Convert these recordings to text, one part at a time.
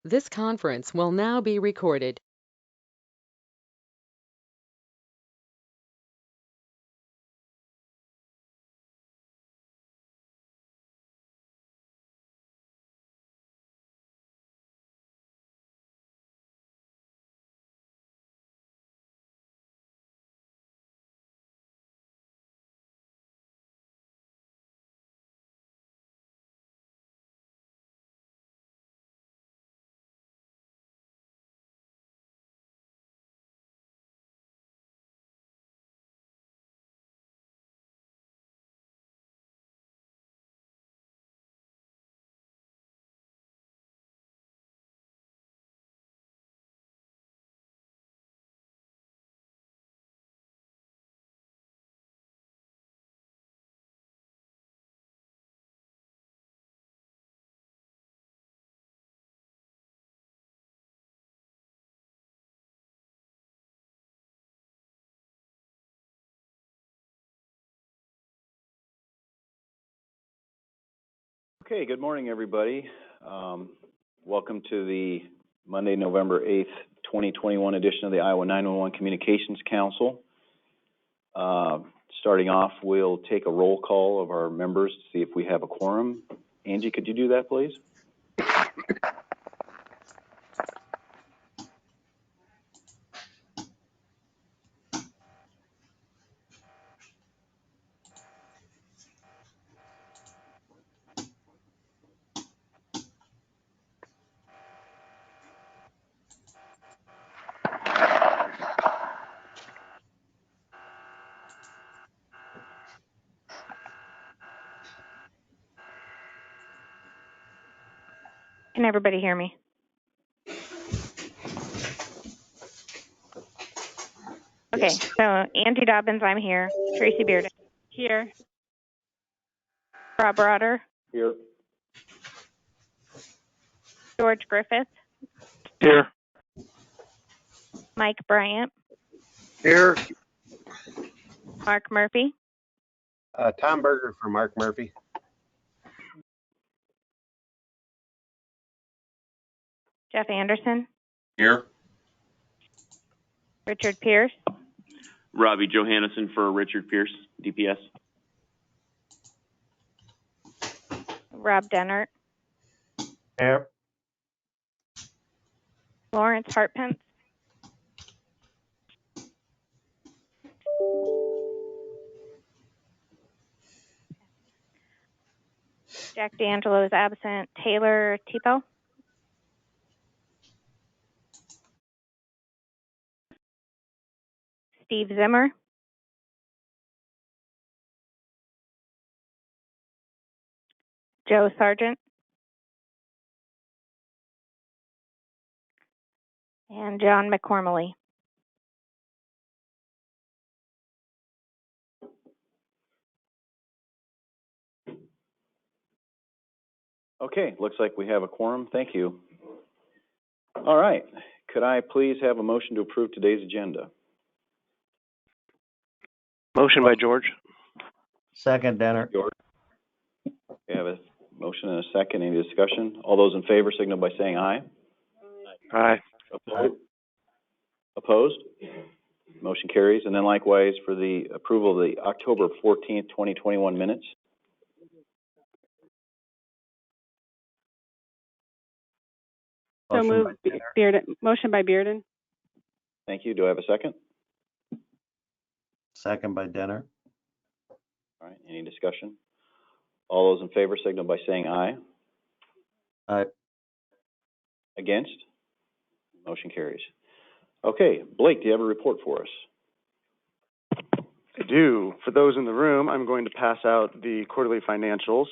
This conference will now be recorded. Okay, good morning, everybody. Welcome to the Monday, November 8th, 2021 edition of the Iowa 911 Communications Council. Starting off, we'll take a roll call of our members to see if we have a quorum. Angie, could you do that, please? Can everybody hear me? Okay, Yes. so Angie Dobbins, I'm here. Tracy Beard, here. Rob Broder, Here. George Griffith, Here. Mike Bryant, Here. Mark Murphy, Tom Berger for Mark Murphy. Jeff Anderson, Here. Richard Pierce, Robbie Johannesson for Richard Pierce, DPS. Rob Dennert, Here. Lawrence Hartpence, Jack D'Angelo is absent. Taylor Tipo, Steve Zimmer, Joe Sargent, and John McCormley. Okay, looks like we have a quorum. Thank you. All right, could I please have a motion to approve today's agenda? Motion by George. Second, Denner. George. We have a motion and a second. Any discussion? All those in favor signal by saying aye. Aye. Opposed? Opposed? Motion carries. And then likewise for the approval of the October 14th, 2021 minutes. So moved. Motion by Bearden. Thank you. Do I have a second? Second by Denner. All right. Any discussion? All those in favor signal by saying aye. Aye. Against? Motion carries. Okay, Blake, do you have a report for us? I do. For those in the room, I'm going to pass out the quarterly financials,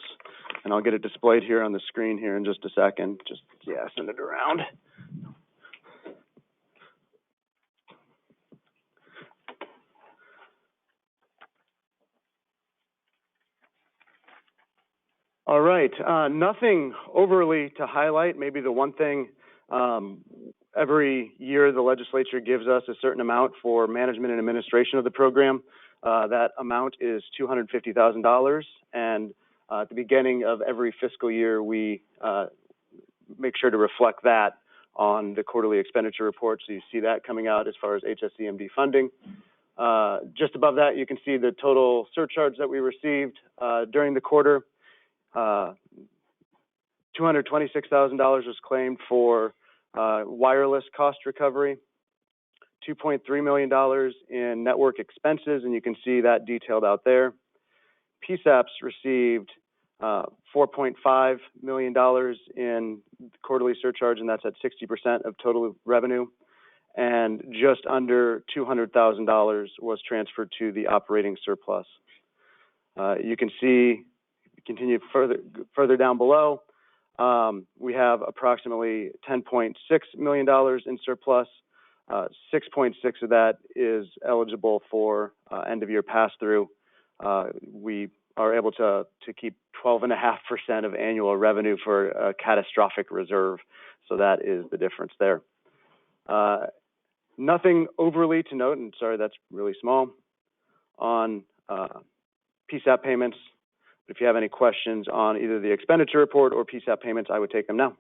and I'll get it displayed here on the screen here in just a second. Just, send it around. All right, nothing overly to highlight. Maybe the one thing, every year the legislature gives us a certain amount for management and administration of the program. That amount is $250,000, and at the beginning of every fiscal year, we make sure to reflect that on the quarterly expenditure report. So you see that coming out as far as HSCMD funding. Just above that, you can see the total surcharge that we received during the quarter. $226,000 was claimed for wireless cost recovery, $2.3 million in network expenses, and you can see that detailed out there. PSAPs received $4.5 million in quarterly surcharge, and that's at 60% of total revenue. And just under $200,000 was transferred to the operating surplus. You can see, continue further down below, we have approximately $10.6 million in surplus. 6.6 of that is eligible for end of year pass through. We are able to keep 12.5% of annual revenue for a catastrophic reserve. So that is the difference there. Nothing overly to note, and sorry, that's really small, on PSAP payments. If you have any questions on either the expenditure report or PSAP payments, I would take them now.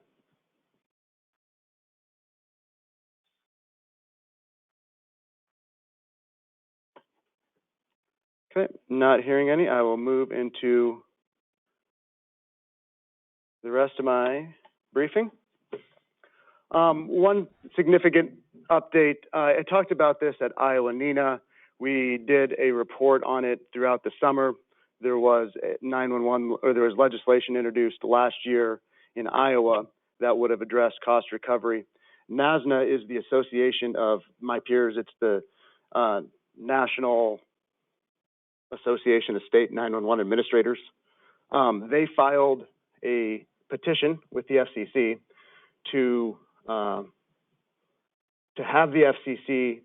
Okay, not hearing any, I will move into the rest of my briefing. One significant update, I talked about this at Iowa NENA. We did a report on it throughout the summer. There was legislation introduced last year in Iowa that would have addressed cost recovery. NASNA is the association of my peers. It's the National Association of State 911 Administrators. They filed a petition with the FCC to have the FCC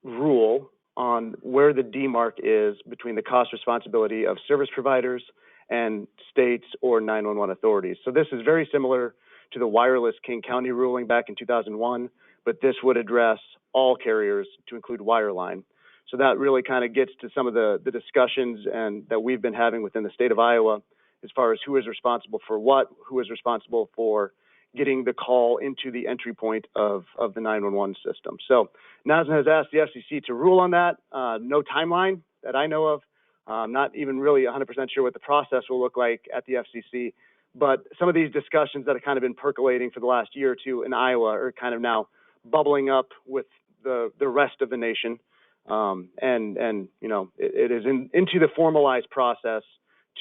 rule on where the demarc is between the cost responsibility of service providers and states or 911 authorities. So this is very similar to the wireless King County ruling back in 2001, but this would address all carriers to include wireline. So that really kind of gets to some of the discussions and that we've been having within the state of Iowa as far as who is responsible for what, who is responsible for getting the call into the entry point of the 911 system. So NASNA has asked the FCC to rule on that. No timeline that I know of. Not even really 100% sure what the process will look like at the FCC. But some of these discussions that have kind of been percolating for the last year or two in Iowa are kind of now bubbling up with the rest of the nation. And you know, it is into the formalized process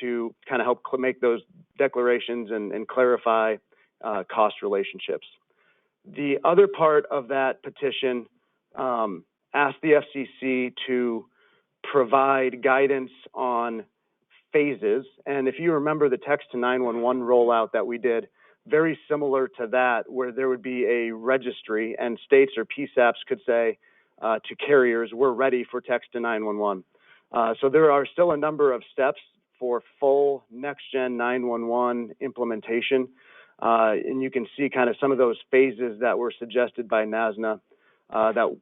to kind of help make those declarations and clarify cost relationships. The other part of that petition asked the FCC to provide guidance on phases. And if you remember the text to 911 rollout that we did, very similar to that, where there would be a registry and states or PSAPs could say to carriers, we're ready for text to 911. So there are still a number of steps for full next-gen 911 implementation. And you can see kind of some of those phases that were suggested by NASNA that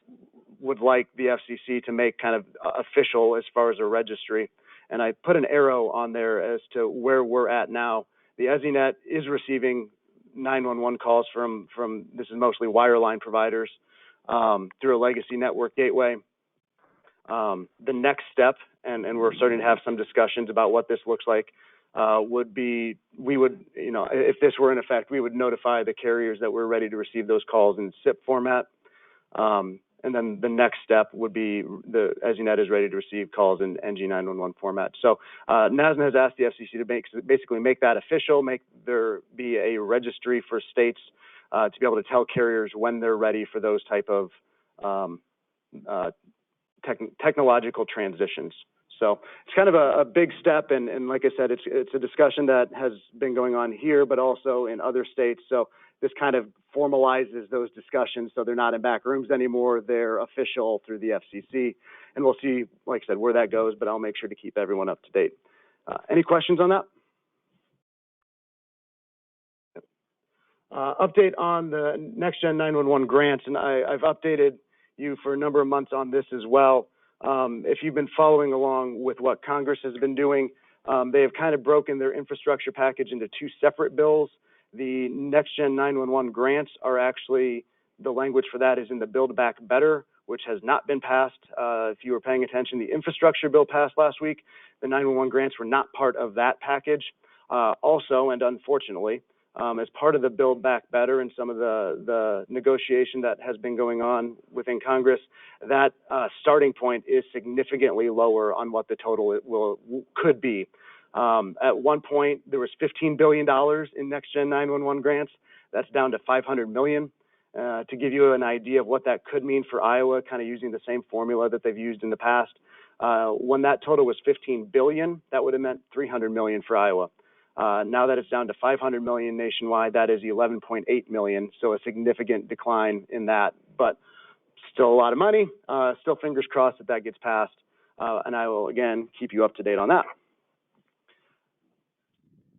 would like the FCC to make kind of official as far as a registry. And I put an arrow on there as to where we're at now. The EZNet is receiving 911 calls from this is mostly wireline providers through a legacy network gateway. The next step, and we're starting to have some discussions about what this looks like, would be, we would, you know, if this were in effect, we would notify the carriers that we're ready to receive those calls in SIP format. And then the next step would be the EZNet is ready to receive calls in NG911 format. So NASNA has asked the FCC to basically make that official, make there be a registry for states to be able to tell carriers when they're ready for those type of technological transitions. So it's kind of a big step, and like I said, it's a discussion that has been going on here, but also in other states. So this kind of formalizes those discussions, so they're not in back rooms anymore. They're official through the FCC, and we'll see, like I said, where that goes. But I'll make sure to keep everyone up to date. Any questions on that? Update on the NextGen 911 grants, and I've updated you for a number of months on this as well. If you've been following along with what Congress has been doing, they have kind of broken their infrastructure package into two separate bills. The Next Gen 911 grants are actually, the language for that is in the Build Back Better, which has not been passed. If you were paying attention, the infrastructure bill passed last week. The 911 grants were not part of that package. Also, and unfortunately, as part of the Build Back Better and some of the negotiation that has been going on within Congress, that starting point is significantly lower on what the total could be. At one point, there was $15 billion in Next Gen 911 grants. That's down to $500 million. To give you an idea of what that could mean for Iowa, kind of using the same formula that they've used in the past, when that total was $15 billion, that would have meant $300 million for Iowa. Now that it's down to $500 million nationwide, that is $11.8 million, so a significant decline in that, but still a lot of money. Still fingers crossed that that gets passed, and I will, again, keep you up to date on that.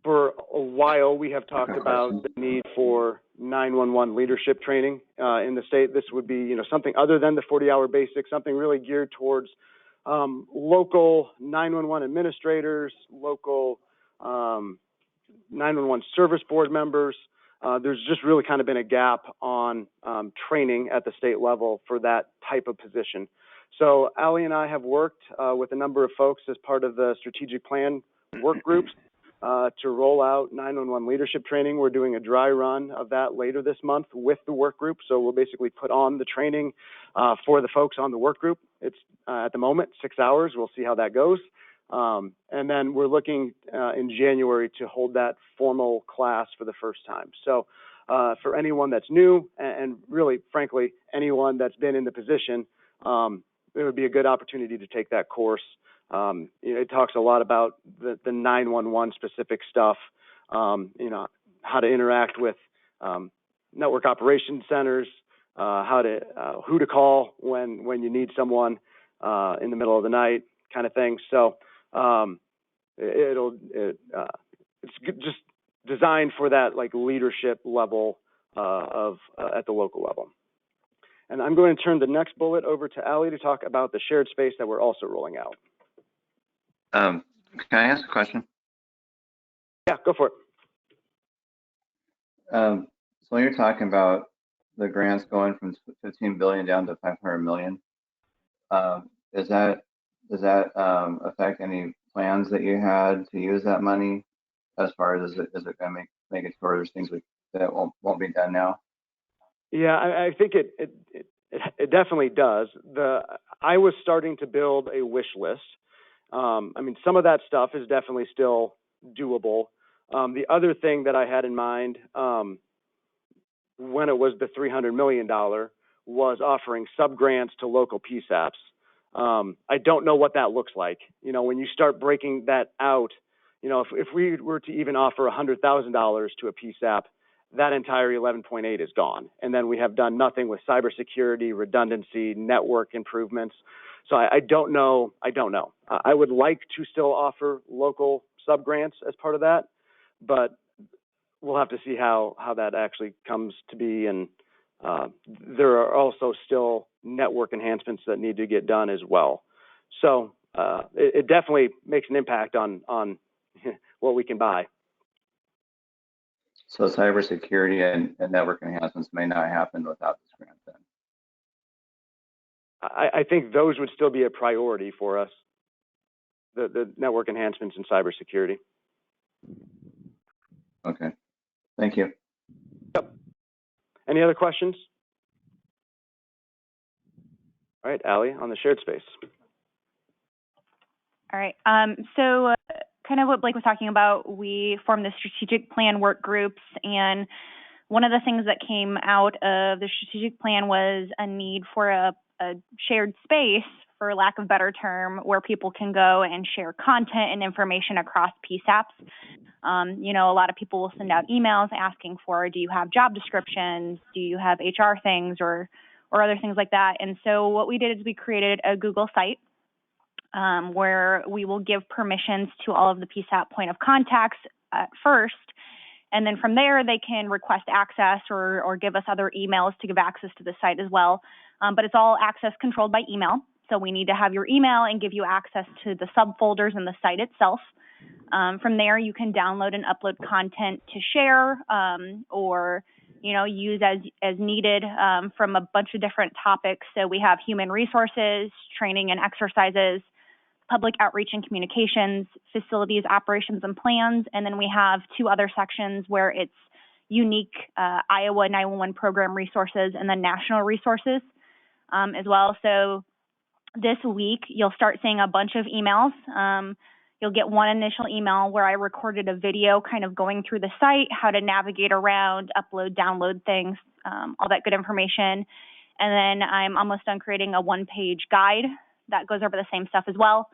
For a while, we have talked about the need for 911 leadership training in the state. This would be, something other than the 40-hour basic, something really geared towards local 911 administrators, local 911 service board members. There's just really kind of been a gap on training at the state level for that type of position. So Allie and I have worked with a number of folks as part of the strategic plan work groups to roll out 911 leadership training. We're doing a dry run of that later this month with the work group. So we'll basically put on the training for the folks on the work group. It's at the moment 6 hours. We'll see how that goes. And then we're looking in January to hold that formal class for the first time. So for anyone that's new and really, frankly, anyone that's been in the position, it would be a good opportunity to take that course. It talks a lot about the 911 specific stuff, how to interact with network operation centers, who to call when you need someone in the middle of the night, kind of thing. So it's just designed for that like leadership level at the local level. And I'm going to turn the next bullet over to Allie to talk about the shared space that we're also rolling out. Can I ask a question? Yeah, go for it. So when you're talking about the grants going from 15 billion down to 500 million, does that affect any plans that you had to use that money? As far as is it going to make it towards things that won't be done now? Yeah, I think it definitely does. I was starting to build a wish list. Some of that stuff is definitely still doable. The other thing that I had in mind when it was the $300 million was offering sub-grants to local PSAPs. I don't know what that looks like. When you start breaking that out, if we were to even offer $100,000 to a PSAP, that entire 11.8 is gone. And then we have done nothing with cybersecurity, redundancy, network improvements. So I don't know. I would like to still offer local sub-grants as part of that, but we'll have to see how that actually comes to be. And there are also still network enhancements that need to get done as well. So it definitely makes an impact on what we can buy. So cybersecurity and network enhancements may not happen without this grant then? I think those would still be a priority for us, the network enhancements and cybersecurity. Okay, thank you. Yep. Any other questions? All right, Allie, on the shared space. All right. So kind of what Blake was talking about, we formed the strategic plan work groups, and one of the things that came out of the strategic plan was a need for a shared space, for lack of a better term, where people can go and share content and information across PSAPs. A lot of people will send out emails asking for, do you have job descriptions? Do you have HR things or other things like that? And so what we did is we created a Google site where we will give permissions to all of the PSAP point of contacts at first. And then from there, they can request access or give us other emails to give access to the site as well. But it's all access controlled by email. So we need to have your email and give you access to the subfolders in the site itself. From there, you can download and upload content to share or use as needed from a bunch of different topics. So we have human resources, training and exercises, public outreach and communications, facilities, operations and plans, and then we have 2 other sections where it's unique Iowa 911 program resources and then national resources as well. So this week, you'll start seeing a bunch of emails. You'll get one initial email where I recorded a video kind of going through the site, how to navigate around, upload, download things, all that good information. And then I'm almost done creating a 1-page guide that goes over the same stuff as well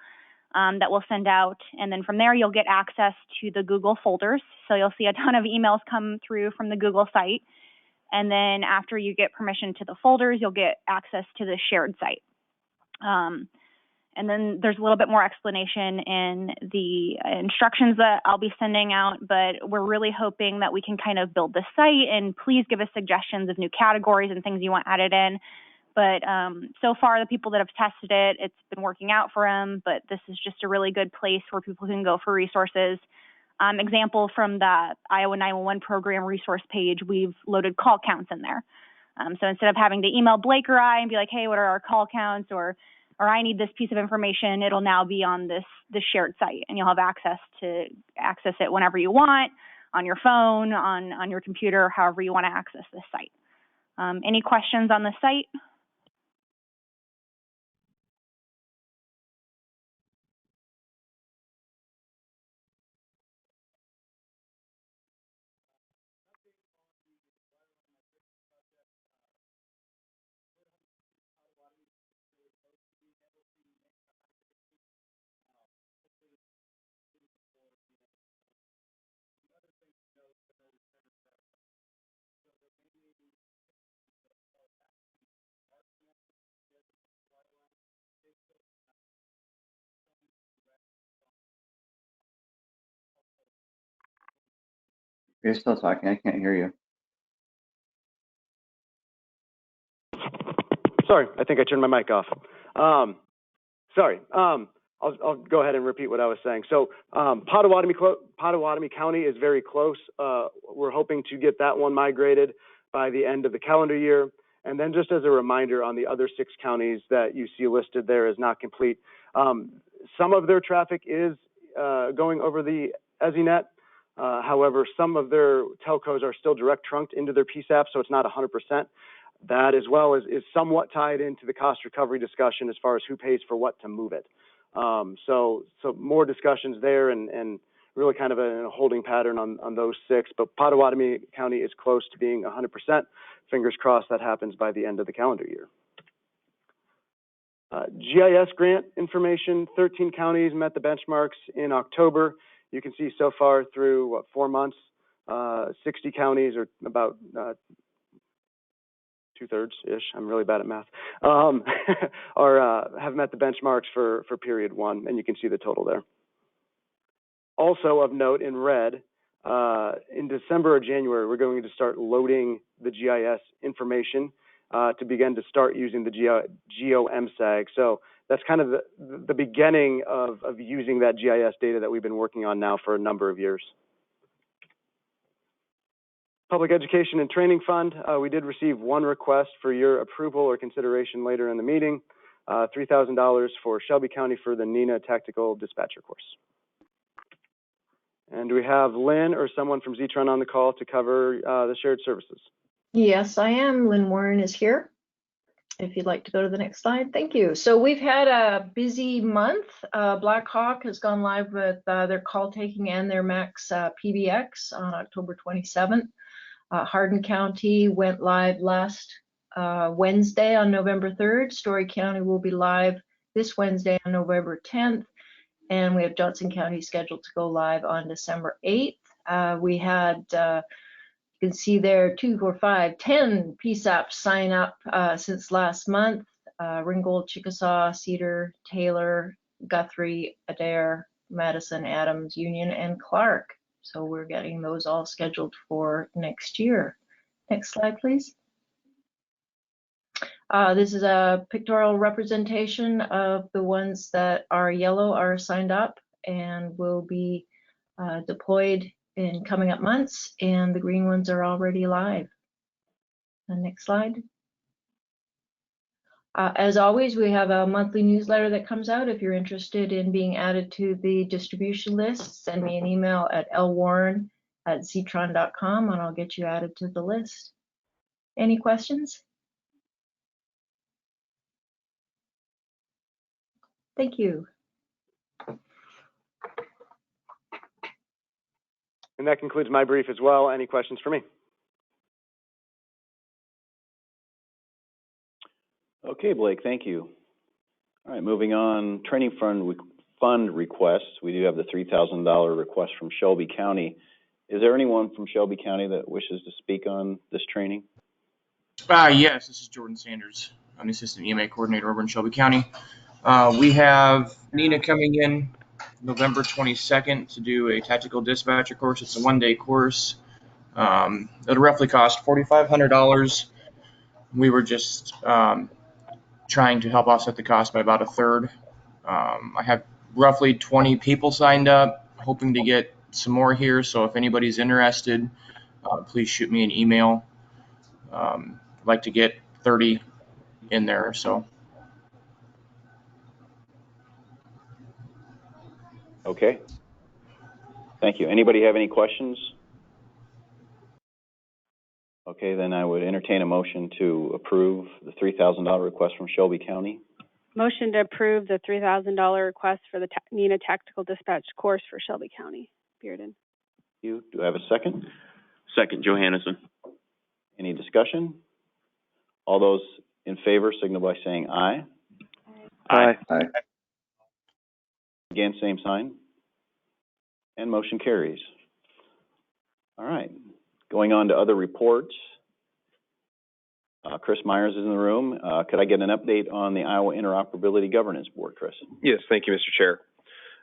that we'll send out. And then from there, you'll get access to the Google folders. So you'll see a ton of emails come through from the Google site. And then after you get permission to the folders, you'll get access to the shared site. And then there's a little bit more explanation in the instructions that I'll be sending out, but we're really hoping that we can kind of build the site, and please give us suggestions of new categories and things you want added in. But so far, the people that have tested it, it's been working out for them, but this is just a really good place where people can go for resources. Example from the Iowa 911 program resource page, we've loaded call counts in there. So instead of having to email Blake or I and be like, hey, what are our call counts, or I need this piece of information, it'll now be on this shared site, and you'll have access to access it whenever you want, on your phone, on your computer, however you want to access this site. Any questions on the site? You're still talking. I can't hear you. Sorry, I think I turned my mic off. I'll go ahead and repeat what I was saying. So Pottawatomie County is very close. We're hoping to get that one migrated by the end of the calendar year. And then just as a reminder on the other 6 counties that you see listed there as not complete, some of their traffic is going over the EZNet. However, some of their telcos are still direct trunked into their PSAP, so it's not 100%. That as well is somewhat tied into the cost recovery discussion as far as who pays for what to move it. So more discussions there and really kind of a holding pattern on those 6. But Pottawatomie County is close to being 100%. Fingers crossed that happens by the end of the calendar year. GIS grant information, 13 counties met the benchmarks in October. You can see so far through 4 months, 60 counties, or about 2/3-ish, I'm really bad at math, have met the benchmarks for period 1, and you can see the total there. Also of note in red, in December or January, we're going to start loading the GIS information to begin to start using the GeoMSAG. So that's kind of the beginning of using that GIS data that we've been working on now for a number of years. Public Education and Training Fund, we did receive 1 request for your approval or consideration later in the meeting, $3,000 for Shelby County for the NENA Tactical Dispatcher course. And do we have Lynn or someone from Zetron on the call to cover the shared services? Yes, I am. Lynn Warren is here. If you'd like to go to the next slide, thank you. So we've had a busy month. Black Hawk has gone live with their call taking and their MAX PBX on October 27th. Hardin County went live last Wednesday on November 3rd. Story County will be live this Wednesday on November 10th. And we have Johnson County scheduled to go live on December 8th. We had, you can see there, 2, 4, 5, 10 PSAPs sign up since last month. Ringgold, Chickasaw, Cedar, Taylor, Guthrie, Adair, Madison, Adams, Union, and Clark. So we're getting those all scheduled for next year. Next slide, please. This is a pictorial representation of the ones that are yellow are signed up and will be deployed in coming up months, and the green ones are already live. The next slide. As always, we have a monthly newsletter that comes out. If you're interested in being added to the distribution list, send me an email at lwarren@zetron.com and I'll get you added to the list. Any questions? Thank you. And that concludes my brief as well. Any questions for me? Okay, Blake, thank you. All right, moving on, training fund requests. We do have the $3,000 request from Shelby County. Is there anyone from Shelby County that wishes to speak on this training? Yes, this is Jordan Sanders. I'm the Assistant EMA Coordinator over in Shelby County. We have Nina coming in November 22nd to do a tactical dispatcher course. It's a one-day course. It'll roughly cost $4,500. We were just trying to help offset the cost by about a third. I have roughly 20 people signed up, hoping to get some more here. So if anybody's interested, please shoot me an email. I'd like to get 30 in there. So. Okay. Thank you. Anybody have any questions? Okay, then I would entertain a motion to approve the $3,000 request from Shelby County. Motion to approve the $3,000 request for the NINA Tactical Dispatch course for Shelby County. Bearden. You do I have a second? Second, Johannesson. Any discussion? All those in favor signal by saying aye. Aye. Aye. Again, same sign. And motion carries. All right. Going on to other reports. Chris Myers is in the room. Could I get an update on the Iowa Interoperability Governance Board, Chris? Yes, thank you, Mr. Chair.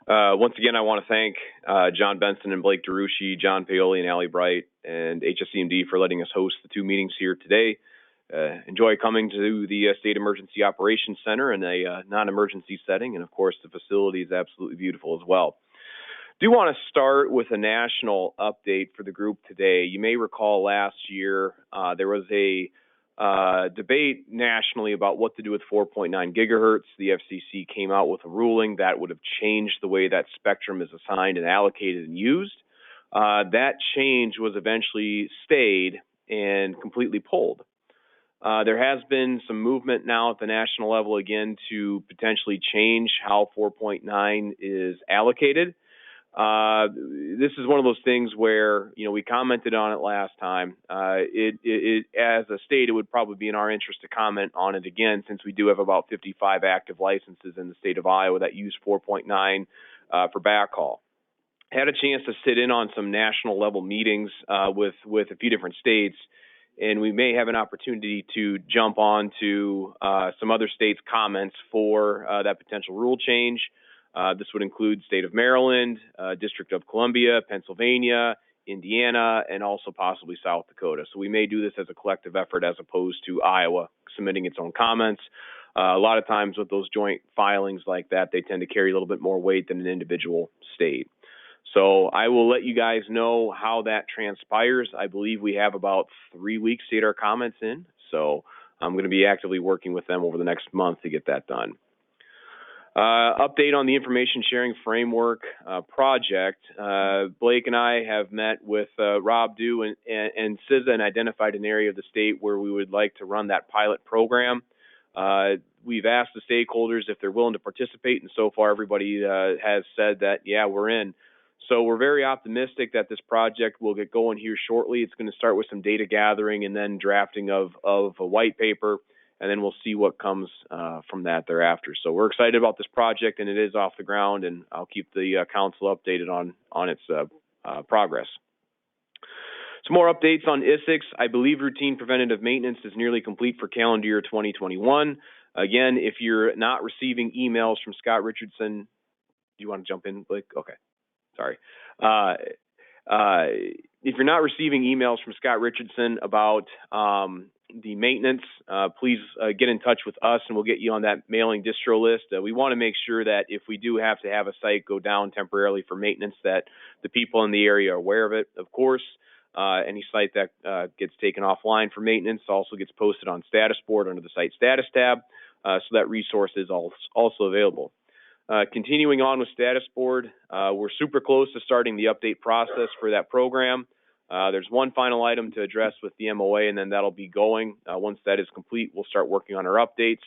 Once again, I want to thank John Benson and Blake DeRucci, John Paoli and Allie Bright, and HSCMD for letting us host the two meetings here today. Enjoy coming to the State Emergency Operations Center in a non-emergency setting, and of course, the facility is absolutely beautiful as well. Do want to start with a national update for the group today. You may recall last year there was a debate nationally about what to do with 4.9 gigahertz. The FCC came out with a ruling that would have changed the way that spectrum is assigned and allocated and used. That change was eventually stayed and completely pulled. There has been some movement now at the national level again to potentially change how 4.9 is allocated. This is one of those things where, we commented on it last time. As a state, it would probably be in our interest to comment on it again, since we do have about 55 active licenses in the state of Iowa that use 4.9 for backhaul. Had a chance to sit in on some national level meetings with a few different states, and we may have an opportunity to jump on to some other states' comments for that potential rule change. This would include state of Maryland, District of Columbia, Pennsylvania, Indiana, and also possibly South Dakota. So we may do this as a collective effort as opposed to Iowa submitting its own comments. A lot of times with those joint filings like that, they tend to carry a little bit more weight than an individual state. So I will let you guys know how that transpires. I believe we have about 3 weeks to get our comments in. So I'm going to be actively working with them over the next month to get that done. Update on the information sharing framework project. Blake and I have met with Rob Dew and CISA and identified an area of the state where we would like to run that pilot program. We've asked the stakeholders if they're willing to participate, and so far everybody has said that, yeah, we're in. So we're very optimistic that this project will get going here shortly. It's going to start with some data gathering and then drafting of a white paper, and then we'll see what comes from that thereafter. So we're excited about this project, and it is off the ground, and I'll keep the council updated on its progress. Some more updates on ISICS. I believe routine preventative maintenance is nearly complete for calendar year 2021. Again, if you're not receiving emails from Scott Richardson, do you want to jump in, Blake? Okay, sorry. If you're not receiving emails from Scott Richardson about the maintenance, please get in touch with us and we'll get you on that mailing distro list. We want to make sure that if we do have to have a site go down temporarily for maintenance, that the people in the area are aware of it. Of course, any site that gets taken offline for maintenance also gets posted on status board under the site status tab, so that resource is also available. Continuing on with status board, we're super close to starting the update process for that program. There's one final item to address with the MOA, and then that'll be going. Once that is complete, we'll start working on our updates.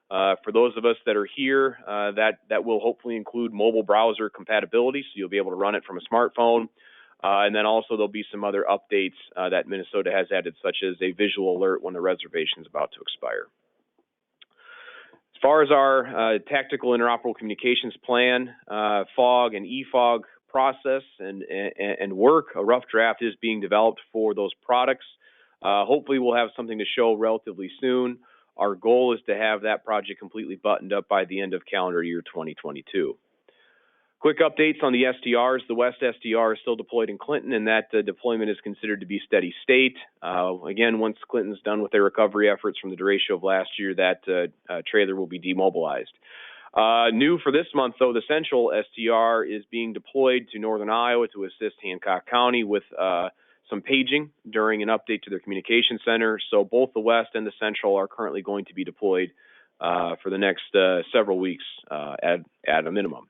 For those of us that are here, that will hopefully include mobile browser compatibility, so you'll be able to run it from a smartphone. And then also there'll be some other updates that Minnesota has added, such as a visual alert when the reservation is about to expire. As far as our tactical interoperable communications plan, FOG and EFOG process and work, a rough draft is being developed for those products. Hopefully we'll have something to show relatively soon. Our goal is to have that project completely buttoned up by the end of calendar year 2022. Quick updates on the SDRs. The West SDR is still deployed in Clinton, and that deployment is considered to be steady state. Again, once Clinton's done with their recovery efforts from the derecho of last year, that trailer will be demobilized. New for this month, though, the Central SDR is being deployed to northern Iowa to assist Hancock County with some paging during an update to their communication center. So both the West and the Central are currently going to be deployed for the next several weeks at a minimum.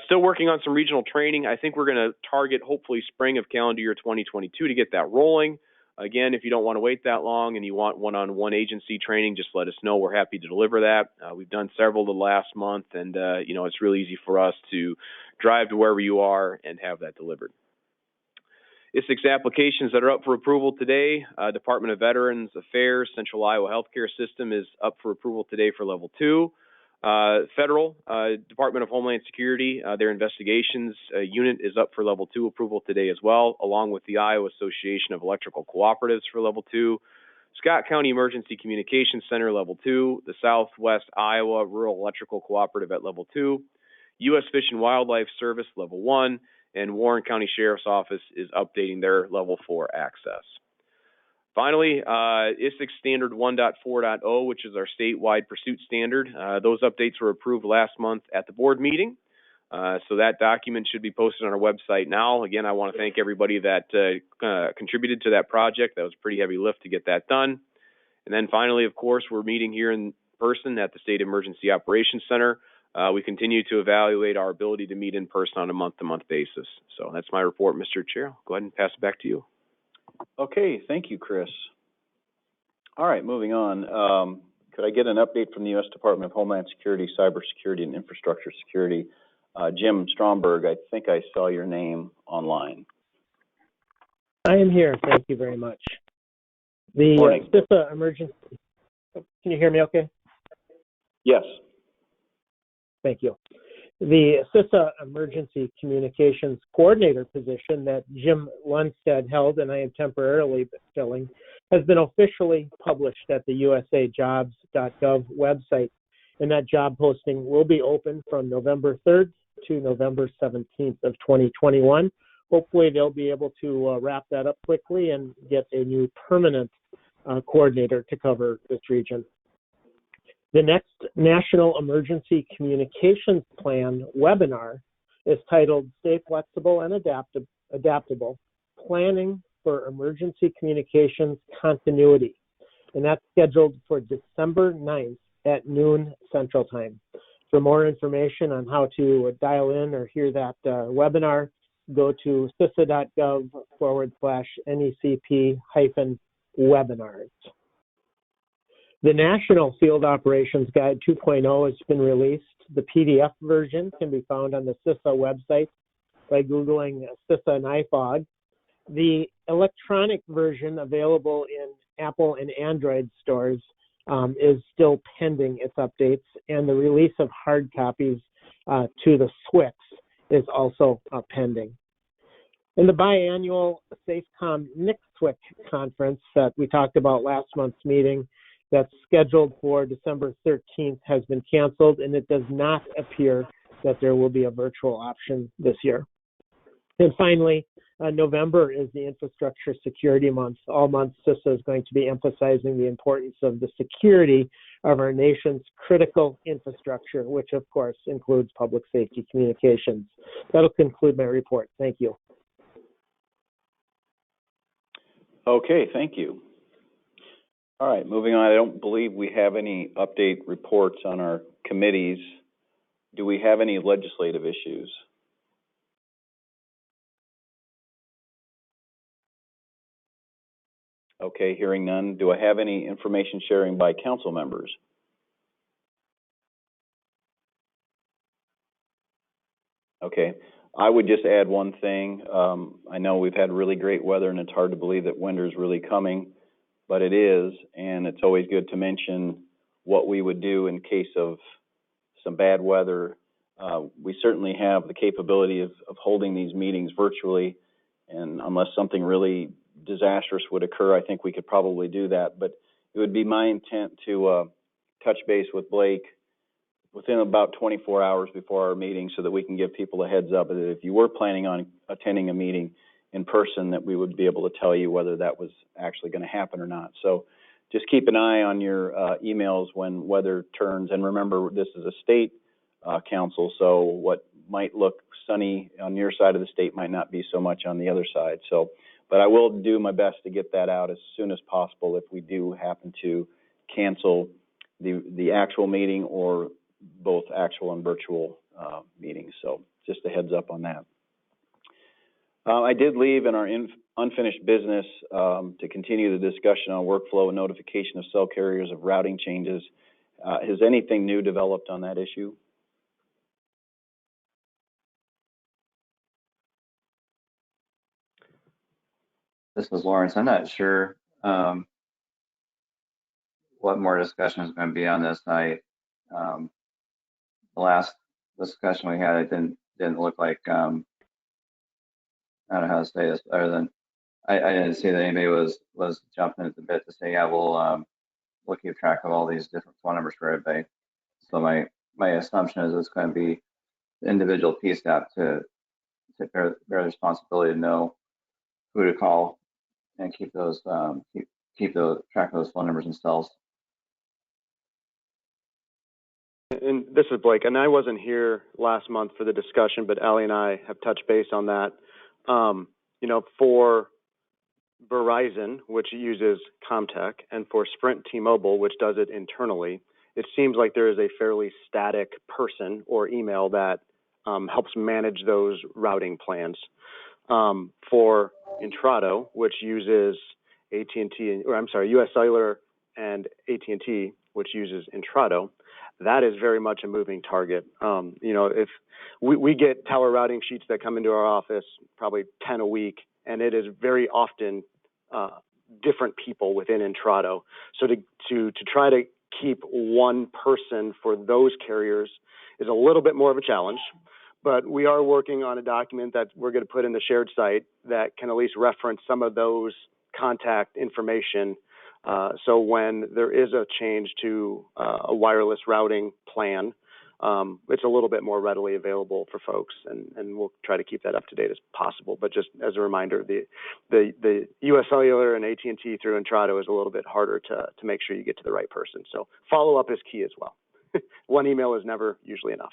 Still working on some regional training. I think we're going to target hopefully spring of calendar year 2022 to get that rolling. Again, if you don't want to wait that long and you want one-on-one agency training, just let us know. We're happy to deliver that. We've done several the last month, and it's really easy for us to drive to wherever you are and have that delivered. ISICS applications that are up for approval today. Department of Veterans Affairs Central Iowa Healthcare System is up for approval today for level 2. Federal Department of Homeland Security, their investigations unit is up for level 2 approval today as well, along with the Iowa Association of Electrical Cooperatives for level 2, Scott County Emergency Communications Center level 2, the Southwest Iowa Rural Electrical Cooperative at level 2, U.S. Fish and Wildlife Service level 1, and Warren County Sheriff's Office is updating their level 4 access. Finally, ISICS Standard 1.4.0, which is our statewide pursuit standard. Those updates were approved last month at the board meeting. So that document should be posted on our website now. Again, I want to thank everybody that contributed to that project. That was a pretty heavy lift to get that done. And then finally, of course, we're meeting here in person at the State Emergency Operations Center. We continue to evaluate our ability to meet in person on a month-to-month basis. So that's my report, Mr. Chair. I'll go ahead and pass it back to you. Okay, thank you, Chris. All right, moving on. Could I get an update from the U.S. Department of Homeland Security, Cybersecurity, and Infrastructure Security? Jim Stromberg, I think I saw your name online. I am here. Thank you very much. The CISA emergency. Can you hear me okay? Yes. Thank you. The CISA Emergency Communications Coordinator position that Jim Lundstedt held and I am temporarily filling has been officially published at the usajobs.gov website, and that job posting will be open from November 3rd to November 17th of 2021. Hopefully they'll be able to wrap that up quickly and get a new permanent coordinator to cover this region. The next National Emergency Communications Plan webinar is titled Stay Flexible and Adaptable, Planning for Emergency Communications Continuity. And that's scheduled for December 9th at noon Central Time. For more information on how to dial in or hear that webinar, go to cisa.gov/NECP-webinars. The National Field Operations Guide 2.0 has been released. The PDF version can be found on the CISA website by Googling CISA and IFOG. The electronic version available in Apple and Android stores is still pending its updates, and the release of hard copies to the SWICs is also pending. In the biannual SAFECOM NICSWIC conference that we talked about last month's meeting, that's scheduled for December 13th has been canceled, and it does not appear that there will be a virtual option this year. And finally, November is the Infrastructure Security Month. All month, CISA is going to be emphasizing the importance of the security of our nation's critical infrastructure, which of course includes public safety communications. That'll conclude my report. Thank you. Okay, thank you. All right, moving on. I don't believe we have any update reports on our committees. Do we have any legislative issues? Okay, hearing none. Do I have any information sharing by council members? Okay, I would just add one thing. I know we've had really great weather and it's hard to believe that winter's really coming, but it is, and it's always good to mention what we would do in case of some bad weather. We certainly have the capability of holding these meetings virtually, and unless something really disastrous would occur, I think we could probably do that. But it would be my intent to touch base with Blake within about 24 hours before our meeting so that we can give people a heads up that if you were planning on attending a meeting in person, that we would be able to tell you whether that was actually going to happen or not. So just keep an eye on your emails when weather turns. And remember, this is a state council, so what might look sunny on your side of the state might not be so much on the other side. So, but I will do my best to get that out as soon as possible if we do happen to cancel the actual meeting or both actual and virtual meetings. So just a heads up on that. I did leave in our unfinished business to continue the discussion on workflow and notification of cell carriers of routing changes. Has anything new developed on that issue? This is Lawrence. I'm not sure what more discussion is going to be on this night. The last discussion we had, it didn't look like I don't know how to say this other than I didn't see that anybody was jumping at the bit to say, yeah, we'll keep track of all these different phone numbers for everybody. So my assumption is it's going to be the individual PSAP to bear the responsibility to know who to call and keep those keep the track of those phone numbers themselves. And this is Blake, and I wasn't here last month for the discussion, but Allie and I have touched base on that. You know, for Verizon, which uses Comtech, and for Sprint T-Mobile, which does it internally, it seems like there is a fairly static person or email that helps manage those routing plans. For Intrado, which uses AT&T, or I'm sorry, US Cellular and AT&T, which uses Intrado, that is very much a moving target. You know, if we get tower routing sheets that come into our office, probably 10 a week, and it is very often different people within Intrado. So to try to keep one person for those carriers is a little bit more of a challenge. But we are working on a document that we're going to put in the shared site that can at least reference some of those contact information. So when there is a change to a wireless routing plan, it's a little bit more readily available for folks, and we'll try to keep that up to date as possible. But just as a reminder, the US Cellular and AT&T through Intrado is a little bit harder to make sure you get to the right person. So follow up is key as well. One email is never usually enough.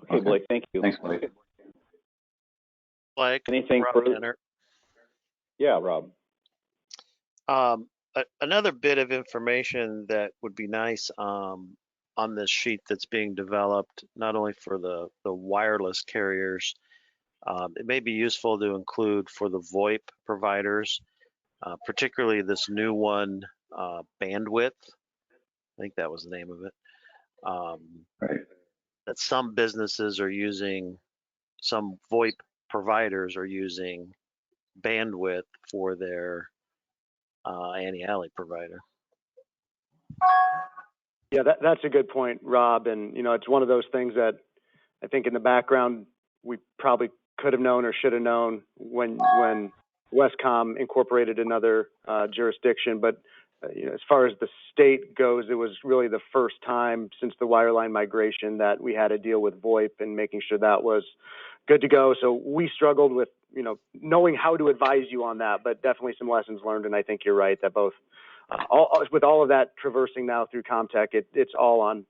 Okay, Blake, thank you. Thanks, Blake. Blake, anything Rob further? Tanner. Yeah, Rob. Another bit of information that would be nice on this sheet that's being developed, not only for the wireless carriers, it may be useful to include for the VoIP providers, particularly this new one, Bandwidth. I think that was the name of it. Right. That some businesses are using, some VoIP providers are using Bandwidth for their Annie Alley provider. Yeah, that's a good point, Rob. And, you know, it's one of those things that I think in the background we probably could have known or should have known when Westcom incorporated another jurisdiction. But you know, as far as the state goes, it was really the first time since the wireline migration that we had to deal with VoIP and making sure that was good to go. So we struggled with, knowing how to advise you on that, but definitely some lessons learned. And I think you're right that both, with all of that traversing now through Comtech, it's all on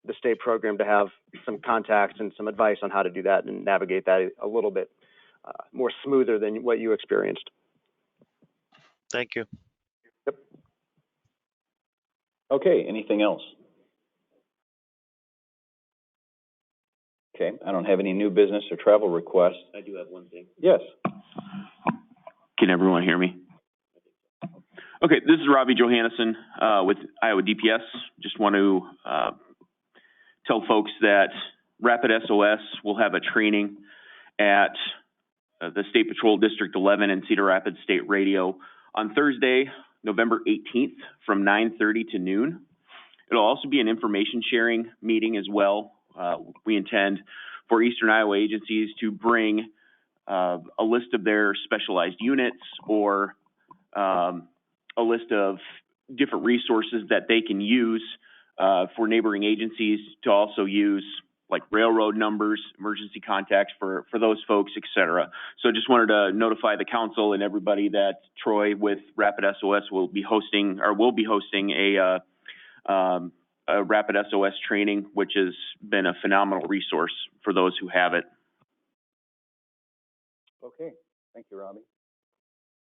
the state program to have some contacts and some advice on how to do that and navigate that a little bit more smoother than what you experienced. Thank you. Yep. Okay, anything else? Okay, I don't have any new business or travel requests. I do have one thing. Yes. Can everyone hear me? Okay, this is Robbie Johannesson with Iowa DPS. Just want to tell folks that Rapid SOS will have a training at the State Patrol District 11 and Cedar Rapids State Radio on Thursday, November 18th from 9:30 to noon. It'll also be an information sharing meeting as well. We intend for Eastern Iowa agencies to bring a list of their specialized units or a list of different resources that they can use for neighboring agencies to also use, like railroad numbers, emergency contacts for those folks, et cetera. So just wanted to notify the council and everybody that Troy with Rapid SOS will be hosting a Rapid SOS training, which has been a phenomenal resource for those who have it. Okay, thank you, Robbie.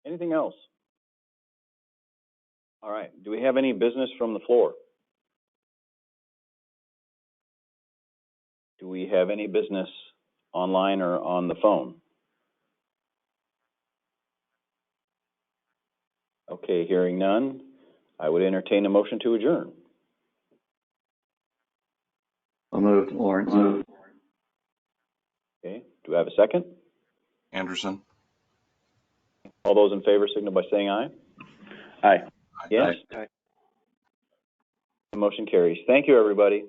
Anything else? All right, do we have any business from the floor? Do we have any business online or on the phone? Okay, hearing none, I would entertain a motion to adjourn. I'll move, Lawrence. Okay, do I have a second? Anderson. All those in favor signal by saying aye. Aye. Yes? Aye. The motion carries. Thank you, everybody.